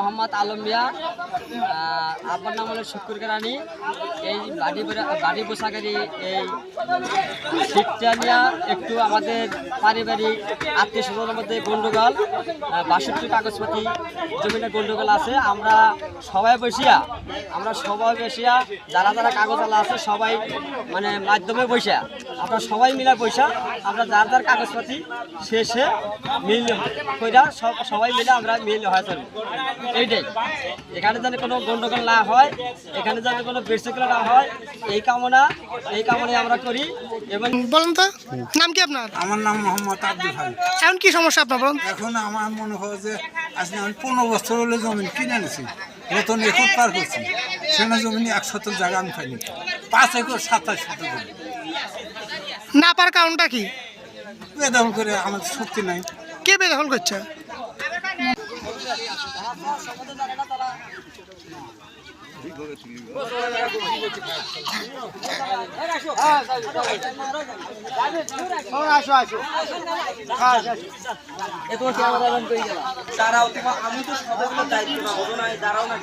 মোহাম্মদ আলম মিয়া, আব্বার নাম হলো শুকুর রানী। এই বাড়ি পোশাকারি এই সিটটা নিয়ে একটু আমাদের পারিবারিক আত্মীয় স্বজনের মধ্যে গণ্ডগোল, ৬২ কাগজপাতি জমিনের গণ্ডগোল আছে। আমরা সবাই বসিয়া যারা যারা কাগজওয়ালা আছে সবাই মানে মাধ্যমে বসে আমরা সবাই মিলে বসে আমরা যার যার কাগজপাতি শেষে মিল কইরা সবাই মিলে আমরা মিল হয়ে চলি। এইটাই, এখানে যেন কোনো গণ্ডগোল না হয়, এখানে যেন কোনো বিশৃঙ্খলা না হয়, এই কামনাই আমরা করি। এবং বলেন তো নাম কি আপনার? আমার নাম মোহাম্মদ আব্দুল হাই। এখন কি সমস্যা আপনার বলেন? এখন আমার মনে হয় যে আজকে আমি ১৫ বছর হলে জমি কিনে নিয়েছি, নতুন রেকর্ড পার করছি। সেনা জমি ১ শতক জায়গা আমি খাইনি, ৫ একর ২৭ শতক জমি। না পার কারণটা কি? বেদখল করে আমার শক্তি নাই। কে বেদখল করছে? আমি তো সবাই দায়িত্ব না, দাঁড়াও না।